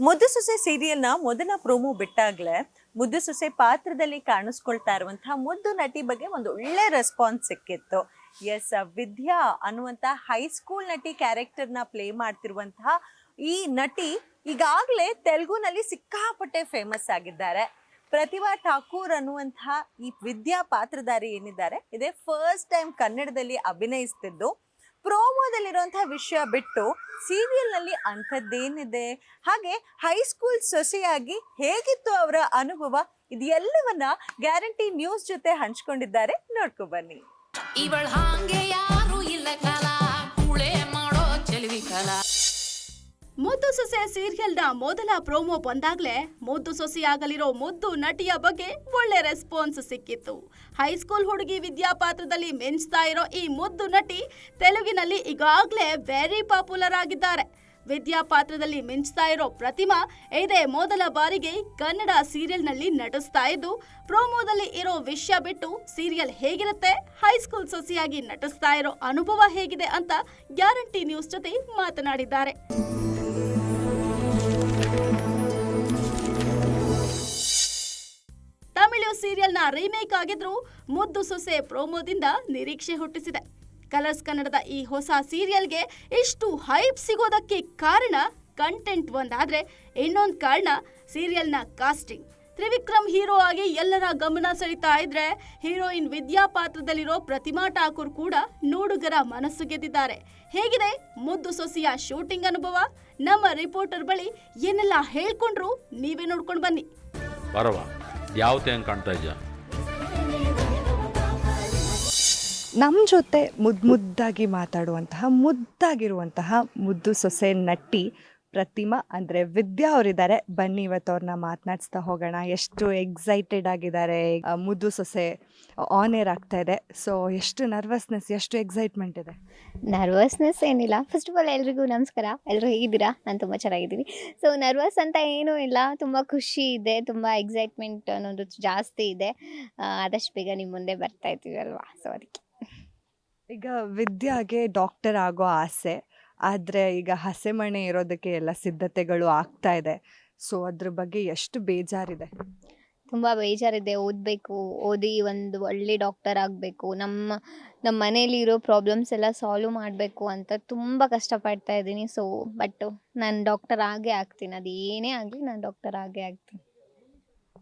ಮುದ್ದು ಸೊಸೆ ಸೀರಿಯಲ್ನ ಮೊದಲ ಪ್ರೋಮೋ ಬಿಟ್ಟಾಗ್ಲೇ ಮುದ್ದು ಸೊಸೆ ಪಾತ್ರದಲ್ಲಿ ಕಾಣಿಸ್ಕೊಳ್ತಾ ಇರುವಂತಹ ಮುದ್ದು ನಟಿ ಬಗ್ಗೆ ಒಂದು ಒಳ್ಳೆ ರೆಸ್ಪಾನ್ಸ್ ಸಿಕ್ಕಿತ್ತು. ಎಸ್, ವಿದ್ಯಾ ಅನ್ನುವಂಥ ಹೈಸ್ಕೂಲ್ ನಟಿ ಕ್ಯಾರೆಕ್ಟರ್ನ ಪ್ಲೇ ಮಾಡ್ತಿರುವಂತಹ ಈ ನಟಿ ಈಗಾಗಲೇ ತೆಲುಗುನಲ್ಲಿ ಸಿಕ್ಕಾಪಟ್ಟೆ ಫೇಮಸ್ ಆಗಿದ್ದಾರೆ. ಪ್ರತಿಭಾ ಠಾಕೂರ್ ಅನ್ನುವಂತಹ ಈ ವಿದ್ಯಾ ಪಾತ್ರಧಾರಿ ಏನಿದ್ದಾರೆ, ಇದೇ ಫಸ್ಟ್ ಟೈಮ್ ಕನ್ನಡದಲ್ಲಿ ಅಭಿನಯಿಸ್ತಿದ್ದು. ಪ್ರೋಮೋದಲ್ಲಿರುವಂತಹ ವಿಷಯ ಬಿಟ್ಟು ಸೀರಿಯಲ್ನಲ್ಲಿ ಅಂಥದ್ದೇನಿದೆ, ಹಾಗೆ ಹೈಸ್ಕೂಲ್ ಸೊಸೆಯಾಗಿ ಹೇಗಿತ್ತು ಅವರ ಅನುಭವ, ಇದೆಲ್ಲವನ್ನ ಗ್ಯಾರಂಟಿ ನ್ಯೂಸ್ ಜೊತೆ ಹಂಚ್ಕೊಂಡಿದ್ದಾರೆ. ನೋಡ್ಕೊ ಬನ್ನಿ. ಇವಳ ಹಾಂಗೆ ಯಾರು ಇಲ್ಲ ಕಾಲ ಕೂಳೆ ಮಾಡೋ ಚೆಲುವಿ ಕಾಲ. ಮುದ್ದು ಸೊಸೆ ಸೀರಿಯಲ್ನ ಮೊದಲ ಪ್ರೋಮೋ ಬಂದಾಗ್ಲೇ ಮುದ್ದು ಸೊಸೆಯಾಗಲಿರೋ ಮುದ್ದು ನಟಿಯ ಬಗ್ಗೆ ಒಳ್ಳೆ ರೆಸ್ಪಾನ್ಸ್ ಸಿಕ್ಕಿತ್ತು. ಹೈಸ್ಕೂಲ್ ಹುಡುಗಿ ವಿದ್ಯಾ ಪಾತ್ರದಲ್ಲಿ ಮಿಂಚ್ತಾ ಇರೋ ಈ ಮುದ್ದು ನಟಿ ತೆಲುಗಿನಲ್ಲಿ ಈಗಾಗಲೇ ವೆರಿ ಪಾಪ್ಯುಲರ್ ಆಗಿದ್ದಾರೆ. ವಿದ್ಯಾ ಪಾತ್ರದಲ್ಲಿ ಮಿಂಚ್ತಾ ಇರೋ ಪ್ರತಿಮಾ ಇದೇ ಮೊದಲ ಬಾರಿಗೆ ಕನ್ನಡ ಸೀರಿಯಲ್ನಲ್ಲಿ ನಟಿಸ್ತಾ ಇದ್ದು, ಪ್ರೋಮೋದಲ್ಲಿ ಇರೋ ವಿಷಯ ಬಿಟ್ಟು ಸೀರಿಯಲ್ ಹೇಗಿರುತ್ತೆ, ಹೈಸ್ಕೂಲ್ ಸೊಸೆಯಾಗಿ ನಟಿಸ್ತಾ ಇರೋ ಅನುಭವ ಹೇಗಿದೆ ಅಂತ ಗ್ಯಾರಂಟಿ ನ್ಯೂಸ್ ಜೊತೆ ಮಾತನಾಡಿದ್ದಾರೆ. ತಮಿಳು ಸೀರಿಯಲ್ನ ರೀಮೇಕ್ ಆಗಿದ್ರು ಮುದ್ದು ಸೊಸೆ ಪ್ರೋಮೋದಿಂದ ನಿರೀಕ್ಷೆ ಹುಟ್ಟಿಸಿದೆ. ಕಲರ್ಸ್ ಕನ್ನಡದ ಈ ಹೊಸ ಸೀರಿಯಲ್ಗೆ ಇಷ್ಟು ಹೈಪ್ ಸಿಗೋದಕ್ಕೆ ಕಾರಣ ಕಂಟೆಂಟ್ ಒಂದಾದ್ರೆ, ಇನ್ನೊಂದು ಕಾರಣ ಸೀರಿಯಲ್ನ ಕಾಸ್ಟಿಂಗ್. ತ್ರಿವಿಕ್ರಮ್ ಹೀರೋ ಆಗಿ ಎಲ್ಲರ ಗಮನ ಸೆಳೀತಾ ಇದ್ರೆ, ಹೀರೋಯಿನ್ ವಿದ್ಯಾ ಪಾತ್ರದಲ್ಲಿರೋ ಪ್ರತಿಮಾ ಠಾಕೂರ್ ಕೂಡ ನೋಡುಗರ ಮನಸ್ಸು ಗೆದ್ದಿದ್ದಾರೆ. ಹೇಗಿದೆ ಮುದ್ದು ಸೊಸೆಯ ಶೂಟಿಂಗ್ ಅನುಭವ? ನಮ್ಮ ರಿಪೋರ್ಟರ್ ಬಳಿ ಏನೆಲ್ಲ ಹೇಳ್ಕೊಂಡ್ರು ನೀವೇ ನೋಡ್ಕೊಂಡು ಬನ್ನಿ. ಯಾವತ್ತೆ ಹಂಗೆ ಕಾಣ್ತಾ ಇದೆಯಾ? ನಮ್ಮ ಜೊತೆ ಮುದ್ದಾಗಿ ಮಾತಾಡುವಂತಹ ಮುದ್ದಾಗಿರುವಂತಹ ಮುದ್ದು ಸೊಸೆ ನಟಿ ಪ್ರತಿಮಾ ಅಂದರೆ ವಿದ್ಯಾ ಅವರಿದ್ದಾರೆ. ಬನ್ನಿ ಇವತ್ತು ಅವ್ರನ್ನ ಮಾತನಾಡಿಸ್ತಾ ಹೋಗೋಣ. ಎಷ್ಟು ಎಕ್ಸೈಟೆಡ್ ಆಗಿದ್ದಾರೆ. ಮುದ್ದು ಸೊಸೆ ಆನ್ ಏರ್ ಆಗ್ತಾ ಇದೆ. ಸೊ ಎಷ್ಟು ನರ್ವಸ್ನೆಸ್, ಎಷ್ಟು ಎಕ್ಸೈಟ್ಮೆಂಟ್ ಇದೆ? ನರ್ವಸ್ನೆಸ್ ಏನಿಲ್ಲ. ಫಸ್ಟ್ ಆಫ್ ಆಲ್ ಎಲ್ರಿಗೂ ನಮಸ್ಕಾರ. ಎಲ್ಲರೂ ಹೇಗಿದ್ದೀರಾ? ನಾನು ತುಂಬ ಚೆನ್ನಾಗಿದ್ದೀನಿ. ಸೊ ನರ್ವಸ್ ಅಂತ ಏನೂ ಇಲ್ಲ, ತುಂಬ ಖುಷಿ ಇದೆ, ತುಂಬ ಎಕ್ಸೈಟ್ಮೆಂಟ್ ಅನ್ನೋದು ಜಾಸ್ತಿ ಇದೆ. ಆದಷ್ಟು ಬೇಗ ನಿಮ್ಮ ಮುಂದೆ ಬರ್ತಾ ಇದ್ದೀವಿ ಅಲ್ವಾ, ಸೊ ಅದಕ್ಕೆ. ಈಗ ವಿದ್ಯಾಗೆ ಡಾಕ್ಟರ್ ಆಗೋ ಆಸೆ, ಆದರೆ ಈಗ ಹಸೆಮಣೆ ಇರೋದಕ್ಕೆ ಎಲ್ಲ ಸಿದ್ಧತೆಗಳು ಆಗ್ತಾ ಇದೆ. ಸೊ ಅದ್ರ ಬಗ್ಗೆ ಎಷ್ಟು ಬೇಜಾರಿದೆ? ತುಂಬ ಬೇಜಾರಿದೆ. ಓದಬೇಕು, ಓದಿ ಒಂದು ಒಳ್ಳೆ ಡಾಕ್ಟರ್ ಆಗಬೇಕು, ನಮ್ಮ ಮನೇಲಿ ಇರೋ ಪ್ರಾಬ್ಲಮ್ಸ್ ಎಲ್ಲ ಸಾಲ್ವ್ ಮಾಡಬೇಕು ಅಂತ ತುಂಬ ಕಷ್ಟಪಡ್ತಾ ಇದ್ದೀನಿ. ಸೊ ಬಟ್ ನಾನು ಡಾಕ್ಟರ್ ಆಗೇ ಆಗ್ತೀನಿ. ಅದು ಏನೇ ಆಗಲಿ ನಾನು ಡಾಕ್ಟರ್ ಆಗೇ ಆಗ್ತೀನಿ.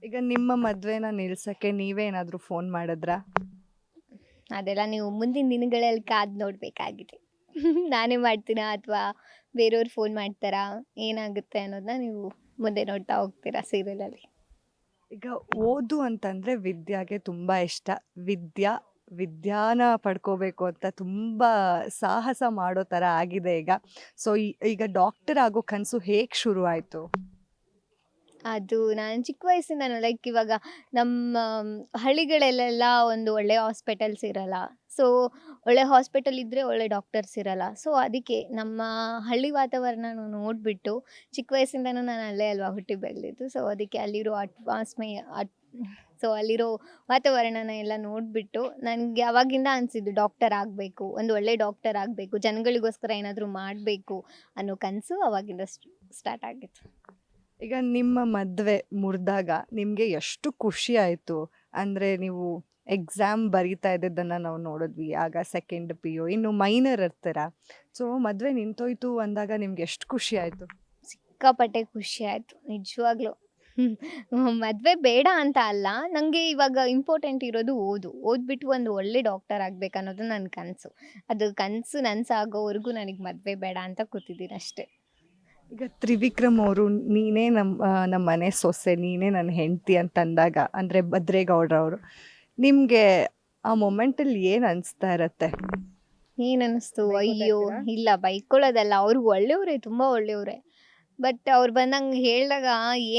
ಈಗ ನಿಮ್ಮ ಮದುವೆನ ನಿಲ್ಸೋಕ್ಕೆ ನೀವೇ ಏನಾದರೂ ಫೋನ್ ಮಾಡಿದ್ರಾ? ಅದೆಲ್ಲ ನೀವು ಮುಂದಿನ ದಿನಗಳಲ್ಲಿ ಕಾದು ನೋಡಬೇಕಾಗಿದೆ. ನಾನೇ ಮಾಡ್ತೀನಾ ಅಥವಾ ಬೇರೆಯವ್ರು ಫೋನ್ ಮಾಡ್ತಾರಾ, ಏನಾಗುತ್ತೆ ಅನ್ನೋದನ್ನ ನೀವು ಮುಂದೆ ನೋಡ್ತಾ ಹೋಗ್ತೀರಾ ಸೀರಿಯಲಲ್ಲಿ. ಈಗ ಓದು ಅಂತಂದರೆ ವಿದ್ಯಾಗೆ ತುಂಬ ಇಷ್ಟ. ವಿದ್ಯಾನ ಪಡ್ಕೋಬೇಕು ಅಂತ ತುಂಬ ಸಾಹಸ ಮಾಡೋ ಥರ ಆಗಿದೆ ಈಗ. ಸೊ ಈಗ ಡಾಕ್ಟರ್ ಆಗೋ ಕನಸು ಹೇಗೆ ಶುರು ಆಯಿತು? ಅದು ನಾನು ಚಿಕ್ಕ ವಯಸ್ಸಿಂದನೂ ಲೈಕ್ ಇವಾಗ ನಮ್ಮ ಹಳ್ಳಿಗಳಲ್ಲೆಲ್ಲ ಒಂದು ಒಳ್ಳೆ ಹಾಸ್ಪಿಟಲ್ಸ್ ಇರಲ್ಲ. ಸೊ ಒಳ್ಳೆ ಹಾಸ್ಪಿಟಲ್ ಇದ್ದರೆ ಒಳ್ಳೆ ಡಾಕ್ಟರ್ಸ್ ಇರಲ್ಲ. ಸೊ ಅದಕ್ಕೆ ನಮ್ಮ ಹಳ್ಳಿ ವಾತಾವರಣ ನೋಡಿಬಿಟ್ಟು ಚಿಕ್ಕ ವಯಸ್ಸಿಂದನೂ ನಾನು ಅಲ್ಲೇ ಅಲ್ವಾ ಹುಟ್ಟಿ ಬೆಳೆದಿದ್ದು. ಸೊ ಅದಕ್ಕೆ ಅಲ್ಲಿರೋ ಅಲ್ಲಿರೋ ವಾತಾವರಣನ ಎಲ್ಲ ನೋಡಿಬಿಟ್ಟು ನನಗೆ ಅವಾಗಿಂದ ಅನಿಸಿದ್ದು ಡಾಕ್ಟರ್ ಆಗಬೇಕು, ಒಂದು ಒಳ್ಳೆ ಡಾಕ್ಟರ್ ಆಗಬೇಕು, ಜನಗಳಿಗೋಸ್ಕರ ಏನಾದರೂ ಮಾಡಬೇಕು ಅನ್ನೋ ಕನಸು ಅವಾಗಿಂದ ಸ್ಟಾರ್ಟ್ ಆಗಿತ್ತು. ಈಗ ನಿಮ್ಮ ಮದುವೆ ಮುರಿದಾಗ ನಿಮಗೆ ಎಷ್ಟು ಖುಷಿ ಆಯಿತು? ಅಂದರೆ ನೀವು ಎಕ್ಸಾಮ್ ಬರೀತಾ ಇದ್ದಿದ್ದನ್ನು ನಾವು ನೋಡಿದ್ವಿ. ಆಗ ಸೆಕೆಂಡ್ PU, ಇನ್ನು ಮೈನರ್ ಇರ್ತೀರ. ಸೊ ಮದುವೆ ನಿಂತೋಯ್ತು ಅಂದಾಗ ನಿಮ್ಗೆ ಎಷ್ಟು ಖುಷಿ ಆಯಿತು? ಸಿಕ್ಕಾಪಟ್ಟೆ ಖುಷಿ ಆಯಿತು ನಿಜವಾಗ್ಲೂ. ಮದುವೆ ಬೇಡ ಅಂತ ಅಲ್ಲ, ನನಗೆ ಇವಾಗ ಇಂಪಾರ್ಟೆಂಟ್ ಇರೋದು ಓದ್ಬಿಟ್ಟು ಒಂದು ಒಳ್ಳೆ ಡಾಕ್ಟರ್ ಆಗಬೇಕು ಅನ್ನೋದು ನನ್ನ ಕನಸು. ಅದು ಕನಸು ನನಸಾಗೋವರೆಗೂ ನನಗೆ ಮದುವೆ ಬೇಡ ಅಂತ ಕೂತಿದ್ದೀನಿ ಅಷ್ಟೇ. ಈಗ ತ್ರಿವಿಕ್ರಮ್ ಅವರು ನೀನೇ ನಮ್ಮ ಮನೆ ಸೊಸೆ, ನೀನೇ ನನ್ನ ಹೆಂಡತಿ ಅಂತಂದಾಗ, ಅಂದರೆ ಭದ್ರೇಗೌಡರವರು, ನಿಮಗೆ ಆ ಮೊಮೆಂಟಲ್ಲಿ ಏನು ಅನಿಸ್ತಾ ಇರತ್ತೆ? ಏನು ಅನ್ನಿಸ್ತು? ಅಯ್ಯೋ ಇಲ್ಲ, ಬೈಕೊಳ್ಳೋದಲ್ಲ, ಅವರು ಒಳ್ಳೆಯವರೇ, ತುಂಬ ಒಳ್ಳೆಯವರೇ. ಬಟ್ ಅವ್ರು ಬಂದಂಗೆ ಹೇಳಿದಾಗ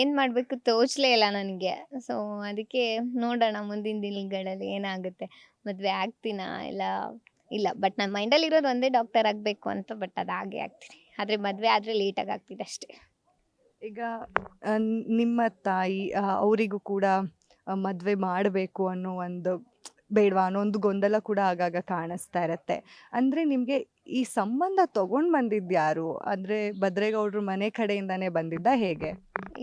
ಏನು ಮಾಡಬೇಕು ತೋಚಲೇ ಇಲ್ಲ ನನಗೆ. ಸೊ ಅದಕ್ಕೆ ನೋಡೋಣ ಮುಂದಿನ ದಿನಗಳಲ್ಲಿ ಏನಾಗುತ್ತೆ, ಮದುವೆ ಆಗ್ತೀನಾ ಇಲ್ಲ. ಬಟ್ ನನ್ನ ಮೈಂಡಲ್ಲಿ ಇರೋದು ಒಂದೇ ಡಾಕ್ಟರ್ ಆಗಬೇಕು ಅಂತ. ಬಟ್ ಅದು ಹಾಗೆ ಆಗ್ತೀನಿ, ಆದರೆ ಮದುವೆ ಆದರೆ ಲೇಟಾಗಿ ಆಗ್ತಿದೆ ಅಷ್ಟೇ. ಈಗ ನಿಮ್ಮ ತಾಯಿ ಅವರಿಗೂ ಕೂಡ ಮದುವೆ ಮಾಡಬೇಕು ಅನ್ನೋ ಒಂದು ಬೇಡವಾ ಅನ್ನೋ ಒಂದು ಗೊಂದಲ ಕೂಡ ಆಗಾಗ ಕಾಣಿಸ್ತಾ ಇರತ್ತೆ. ಅಂದರೆ ನಿಮಗೆ ಈ ಸಂಬಂಧ ತೊಗೊಂಡು ಬಂದಿದ್ಯಾರು? ಅಂದರೆ ಭದ್ರೇಗೌಡರು ಮನೆ ಕಡೆಯಿಂದನೇ ಬಂದಿದ್ದ ಹೇಗೆ?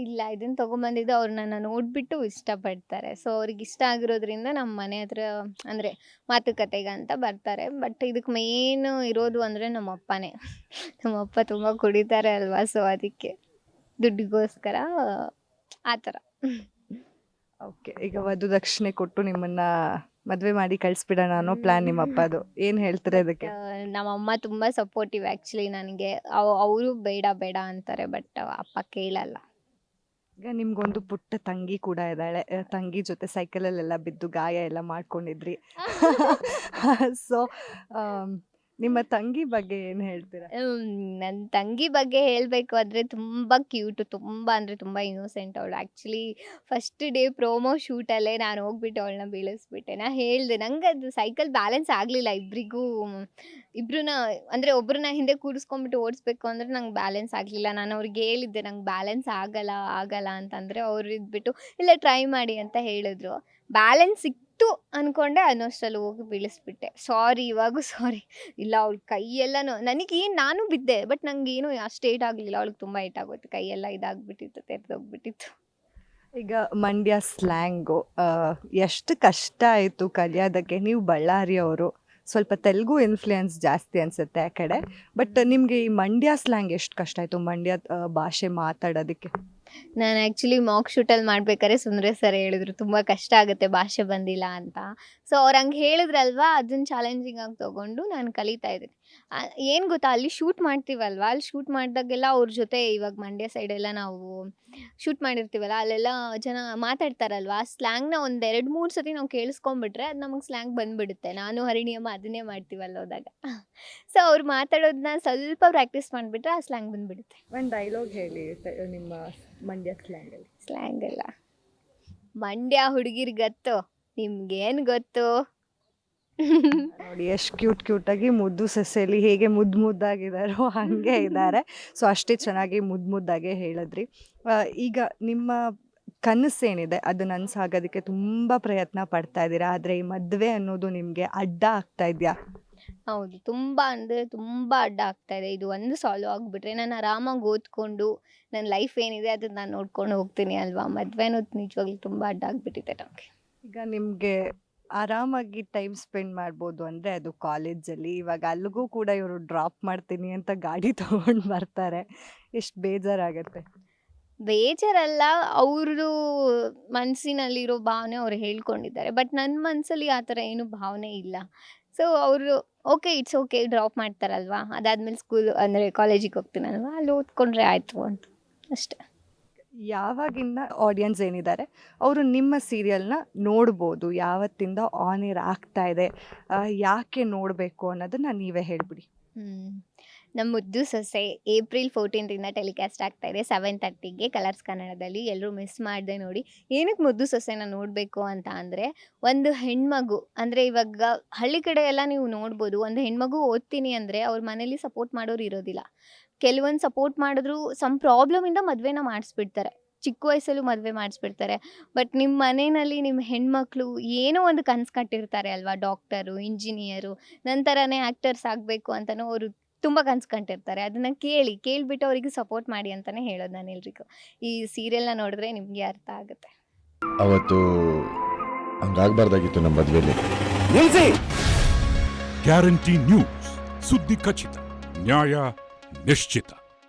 ಇಲ್ಲ, ಇದನ್ನ ತೊಗೊಂಬಂದಿದ್ದು ಅವ್ರು ನನ್ನ ನೋಡಿಬಿಟ್ಟು ಇಷ್ಟಪಡ್ತಾರೆ. ಸೊ ಅವ್ರಿಗೆ ಇಷ್ಟ ಆಗಿರೋದ್ರಿಂದ ನಮ್ಮ ಮನೆ ಹತ್ರ ಅಂದರೆ ಮಾತುಕತೆಗೆ ಅಂತ ಬರ್ತಾರೆ. ಬಟ್ ಇದಕ್ಕೆ ಮೇನ್ ಇರೋದು ಅಂದರೆ ನಮ್ಮ ಅಪ್ಪನೇ. ನಮ್ಮ ಅಪ್ಪ ತುಂಬ ಕುಡಿತಾರೆ ಅಲ್ವಾ, ಸೊ ಅದಕ್ಕೆ ದುಡ್ಡಿಗೋಸ್ಕರ ಆ ಥರ. ಓಕೆ, ಈಗ ವಧು ದಕ್ಷಿಣೆ ಕೊಟ್ಟು ನಿಮ್ಮನ್ನ ಮದುವೆ ಮಾಡಿ ಕಳಿಸ್ಬಿಡೋಣ ಅನ್ನೋ ಪ್ಲಾನ್ ನಿಮ್ಮ ಅಪ್ಪದು. ಏನು ಹೇಳ್ತಾರೆ ಇದಕ್ಕೆ? ನಮ್ಮಮ್ಮ ತುಂಬ ಸಪೋರ್ಟಿವ್ ಆ್ಯಕ್ಚುಲಿ ನನಗೆ. ಅವರು ಬೇಡ ಬೇಡ ಅಂತಾರೆ, ಬಟ್ ಅಪ್ಪ ಕೇಳಲ್ಲ. ಈಗ ನಿಮ್ಗೊಂದು ಪುಟ್ಟ ತಂಗಿ ಕೂಡ ಇದ್ದಾಳೆ. ತಂಗಿ ಜೊತೆ ಸೈಕಲಲ್ಲೆಲ್ಲ ಬಿದ್ದು ಗಾಯ ಎಲ್ಲ ಮಾಡ್ಕೊಂಡಿದ್ರಿ. ಸೊ ನಿಮ್ಮ ತಂಗಿ ಬಗ್ಗೆ ಏನು ಹೇಳ್ತೀರಾ? ನನ್ನ ತಂಗಿ ಬಗ್ಗೆ ಹೇಳಬೇಕು ಅಂದರೆ ತುಂಬ ಕ್ಯೂಟು, ತುಂಬ ಅಂದರೆ ತುಂಬ ಇನ್ನೋಸೆಂಟ್ ಅವಳು. ಆ್ಯಕ್ಚುಲಿ ಫಸ್ಟ್ ಡೇ ಪ್ರೋಮೋ ಶೂಟಲ್ಲೇ ನಾನು ಹೋಗ್ಬಿಟ್ಟು ಅವಳನ್ನ ಬೀಳಿಸ್ಬಿಟ್ಟೆ. ನಾನು ಹೇಳಿದೆ, ನಂಗೆ ಅದು ಸೈಕಲ್ ಬ್ಯಾಲೆನ್ಸ್ ಆಗಲಿಲ್ಲ. ಇಬ್ಬರನ್ನ ಅಂದರೆ ಒಬ್ಬರನ್ನ ಹಿಂದೆ ಕೂರಿಸ್ಕೊಂಡ್ಬಿಟ್ಟು ಓಡಿಸ್ಬೇಕು ಅಂದರೆ ನಂಗೆ ಬ್ಯಾಲೆನ್ಸ್ ಆಗಲಿಲ್ಲ. ನಾನು ಅವ್ರಿಗೆ ಹೇಳಿದ್ದೆ ನಂಗೆ ಬ್ಯಾಲೆನ್ಸ್ ಆಗಲ್ಲ ಅಂತಂದರೆ ಅವ್ರು ಇದ್ಬಿಟ್ಟು ಇಲ್ಲ ಟ್ರೈ ಮಾಡಿ ಅಂತ ಹೇಳಿದ್ರು. ಬ್ಯಾಲೆನ್ಸ್ ಸಿಕ್ತು ಅಂದ್ಕೊಂಡೆ, ಅನ್ನೋಷ್ಟರಲ್ಲಿ ಹೋಗಿ ಬೀಳಿಸ್ಬಿಟ್ಟೆ. ಇವಾಗೂ ಸಾರಿ. ಇಲ್ಲ, ಅವಳ ಕೈಯೆಲ್ಲ ನನಗೇನು, ನಾನು ಬಿದ್ದೆ ಬಟ್ ನನಗೇನು ಅಷ್ಟು ಏಟ್ ಆಗಲಿಲ್ಲ. ಅವಳಿಗೆ ತುಂಬ ಏಟ್ ಆಗೋಯ್ತು, ಕೈಯೆಲ್ಲ ಇದಾಗ್ಬಿಟ್ಟಿತ್ತು, ತೆರೆದೋಗ್ಬಿಟ್ಟಿತ್ತು. ಈಗ ಮಂಡ್ಯ ಸ್ಲ್ಯಾಂಗು ಎಷ್ಟು ಕಷ್ಟ ಆಯಿತು ಕಲಿಯೋದಕ್ಕೆ? ನೀವು ಬಳ್ಳಾರಿಯವರು, ಸ್ವಲ್ಪ ತೆಲುಗು ಇನ್ಫ್ಲುಯೆನ್ಸ್ ಜಾಸ್ತಿ ಅನಿಸುತ್ತೆ ಆ ಕಡೆ. ಬಟ್ ನಿಮಗೆ ಈ ಮಂಡ್ಯ ಸ್ಲ್ಯಾಂಗ್ ಎಷ್ಟು ಕಷ್ಟ ಆಯಿತು, ಮಂಡ್ಯ ಭಾಷೆ ಮಾತಾಡೋದಕ್ಕೆ? ನಾನು ಆ್ಯಕ್ಚುಲಿ ಮಾಕ್ ಶೂಟಲ್ಲಿ ಮಾಡ್ಬೇಕಾದ್ರೆ ಸುಂದರ ಸರ್ ಹೇಳಿದ್ರು ತುಂಬ ಕಷ್ಟ ಆಗುತ್ತೆ ಭಾಷೆ ಬಂದಿಲ್ಲ ಅಂತ. ಸೊ ಅವ್ರು ಹಂಗೆ ಹೇಳಿದ್ರಲ್ವಾ, ಅದನ್ನು ಚಾಲೆಂಜಿಂಗ್ ಆಗಿ ತೊಗೊಂಡು ನಾನು ಕಲಿತಾ ಇದ್ದೀನಿ. ಏನು ಗೊತ್ತಾ, ಅಲ್ಲಿ ಶೂಟ್ ಮಾಡ್ತೀವಲ್ವ, ಅಲ್ಲಿ ಶೂಟ್ ಮಾಡಿದಾಗೆಲ್ಲ ಅವ್ರ ಜೊತೆ, ಇವಾಗ ಮಂಡ್ಯ ಸೈಡೆಲ್ಲ ನಾವು ಶೂಟ್ ಮಾಡಿರ್ತೀವಲ್ಲ, ಅಲ್ಲೆಲ್ಲ ಜನ ಮಾತಾಡ್ತಾರಲ್ವ, ಆ ಸ್ಲ್ಯಾಂಗ್ನ ಒಂದು 2-3 ಸತಿ ನಾವು ಕೇಳಿಸ್ಕೊಂಡ್ಬಿಟ್ರೆ ಅದು ನಮಗೆ ಸ್ಲ್ಯಾಂಗ್ ಬಂದುಬಿಡುತ್ತೆ. ನಾನು ಹರಿಣಿಯಮ್ಮ ಅದನ್ನೇ ಮಾಡ್ತೀವಲ್ಲ ಹೋದಾಗ. ಸೊ ಅವ್ರು ಮಾತಾಡೋದನ್ನ ಸ್ವಲ್ಪ ಪ್ರಾಕ್ಟೀಸ್ ಮಾಡಿಬಿಟ್ರೆ ಆ ಸ್ಲ್ಯಾಂಗ್ ಬಂದುಬಿಡುತ್ತೆ. ಒಂದು ಡೈಲಾಗ್ ಹೇಳಿ ನಿಮ್ಮ ಮಂಡ್ಯ ಸ್ಲ್ಯಾಂಗಲ್ಲಿ. ಸ್ಲ್ಯಾಂಗಲ್ಲ, ಮಂಡ್ಯ ಹುಡುಗಿರ್ ಗೊತ್ತು, ನಿಮ್ಗೇನು ಗೊತ್ತು? ನೋಡಿ ಎಷ್ಟು ಕ್ಯೂಟಾಗಿ ಮುದ್ದು ಸೆಸೆಲಿ ಹೇಗೆ ಮುದ್ದಾಗಿದ್ದಾರೋ ಹಾಗೆ ಇದ್ದಾರೆ. ಸೊ ಅಷ್ಟೇ ಚೆನ್ನಾಗಿ ಮುದ್ದಾಗೆ ಹೇಳಿದ್ರಿ. ಈಗ ನಿಮ್ಮ ಕನಸೇನಿದೆ ಅದು ನನಸಾಗೋದಕ್ಕೆ ತುಂಬ ಪ್ರಯತ್ನ ಪಡ್ತಾ ಇದ್ದೀರಾ, ಆದರೆ ಈ ಮದುವೆ ಅನ್ನೋದು ನಿಮಗೆ ಅಡ್ಡ ಆಗ್ತಾ ಇದೆಯಾ? ಹೌದು, ತುಂಬ ಅಂದರೆ ತುಂಬ ಅಡ್ಡ ಆಗ್ತಾ ಇದೆ. ಇದು ಒಂದು ಸಾಲ್ವ್ ಆಗಿಬಿಟ್ರೆ ನಾನು ಆರಾಮಾಗಿ ಓದ್ಕೊಂಡು ನನ್ನ ಲೈಫ್ ಏನಿದೆ ಅದನ್ನ ನಾನು ನೋಡ್ಕೊಂಡು ಹೋಗ್ತೀನಿ ಅಲ್ವಾ. ಮದುವೆ ಅನ್ನೋದು ನಿಜವಾಗ್ಲೂ ತುಂಬ ಅಡ್ಡ ಆಗಿಬಿಟ್ಟಿದೆ ನಮಗೆ. ಈಗ ನಿಮಗೆ ಆರಾಮಾಗಿ ಟೈಮ್ ಸ್ಪೆಂಡ್ ಮಾಡ್ಬೋದು ಅಂದರೆ ಅದು ಕಾಲೇಜಲ್ಲಿ. ಇವಾಗ ಅಲ್ಲಿಗೂ ಕೂಡ ಇವರು ಡ್ರಾಪ್ ಮಾಡ್ತೀನಿ ಅಂತ ಗಾಡಿ ತೊಗೊಂಡು ಬರ್ತಾರೆ, ಎಷ್ಟು ಬೇಜಾರಾಗತ್ತೆ? ಬೇಜಾರಲ್ಲ, ಅವ್ರದ್ದು ಮನಸ್ಸಿನಲ್ಲಿರೋ ಭಾವನೆ ಅವ್ರು ಹೇಳ್ಕೊಂಡಿದ್ದಾರೆ. ಬಟ್ ನನ್ನ ಮನಸ್ಸಲ್ಲಿ ಆ ಥರ ಏನು ಭಾವನೆ ಇಲ್ಲ. ಸೊ ಅವರು ಓಕೆ, ಇಟ್ಸ್ ಓಕೆ, ಡ್ರಾಪ್ ಮಾಡ್ತಾರಲ್ವಾ, ಅದಾದಮೇಲೆ ಸ್ಕೂಲ್ ಅಂದರೆ ಕಾಲೇಜಿಗೆ ಹೋಗ್ತೀನಲ್ವಾ, ಅಲ್ಲಿ ಓದ್ಕೊಂಡ್ರೆ ಆಯಿತು ಅಂತ ಅಷ್ಟೇ. ಯಾವಾಗಿಂದ ಆಡಿಯನ್ಸ್ ಏನಿದ್ದಾರೆ ಅವರು ನಿಮ್ಮ ಸೀರಿಯಲ್ನ ನೋಡ್ಬೋದು? ಯಾವತ್ತಿಂದ ಆನ್ ಏರ್ ಆಗ್ತಾ ಇದೆ, ಯಾಕೆ ನೋಡಬೇಕು ಅನ್ನೋದನ್ನ ನೀವೇ ಹೇಳಿಬಿಡಿ. ನಮ್ಮ ಮುದ್ದು ಸೊಸೆ ಏಪ್ರಿಲ್ 14 ಟೆಲಿಕಾಸ್ಟ್ ಆಗ್ತಾ ಇದೆ 7:30ಗೆ ಕಲರ್ಸ್ ಕನ್ನಡದಲ್ಲಿ. ಎಲ್ಲರೂ ಮಿಸ್ ಮಾಡದೆ ನೋಡಿ. ಏನಕ್ಕೆ ಮುದ್ದು ಸೊಸೆನ ನೋಡಬೇಕು ಅಂತ ಅಂದರೆ, ಒಂದು ಹೆಣ್ಮಗು ಅಂದರೆ ಇವಾಗ ಹಳ್ಳಿ ಕಡೆ ಎಲ್ಲ ನೀವು ನೋಡ್ಬೋದು, ಒಂದು ಹೆಣ್ಮಗು ಓದ್ತೀನಿ ಅಂದರೆ ಅವ್ರ ಮನೇಲಿ ಸಪೋರ್ಟ್ ಮಾಡೋರು ಇರೋದಿಲ್ಲ. ಕೆಲವೊಂದು ಸಪೋರ್ಟ್ ಮಾಡಿದ್ರು ಸಮ್ ಪ್ರಾಬ್ಲಮಿಂದ ಮದುವೆನ ಮಾಡಿಸ್ಬಿಡ್ತಾರೆ, ಚಿಕ್ಕ ವಯಸ್ಸಲ್ಲೂ ಮದುವೆ ಮಾಡಿಸ್ಬಿಡ್ತಾರೆ. ಬಟ್ ನಿಮ್ಮ ಮನೆಯಲ್ಲಿ ನಿಮ್ಮ ಹೆಣ್ಮಕ್ಳು ಏನೋ ಒಂದು ಕನಸು ಕಟ್ಟಿರ್ತಾರೆ ಅಲ್ವಾ, ಡಾಕ್ಟರು, ಇಂಜಿನಿಯರು, ನಂತರನೇ ಆ್ಯಕ್ಟರ್ಸ್ ಆಗಬೇಕು ಅಂತಲೂ ಅವರು ತುಂಬ ಕನಸು ಕಂಡಿರ್ತಾರೆ. ಅದನ್ನು ಕೇಳಿಬಿಟ್ಟು ಅವರಿಗೆ ಸಪೋರ್ಟ್ ಮಾಡಿ ಅಂತಲೇ ಹೇಳೋದು ನಾನು ಎಲ್ರಿಗೂ. ಈ ಸೀರಿಯಲ್ನ ನೋಡಿದ್ರೆ ನಿಮಗೆ ಅರ್ಥ ಆಗುತ್ತೆ. ಅವತ್ತು ಹಂಗಾಗಬಾರ್ದಾಗಿತ್ತು ನಮ್ಮ ಮದುವೆಯಲ್ಲಿ. ಗ್ಯಾರಂಟಿ ನ್ಯೂಸ್, ಸುದ್ದಿ ಖಚಿತ, ನ್ಯಾಯ ನಿಶ್ಚಿತ.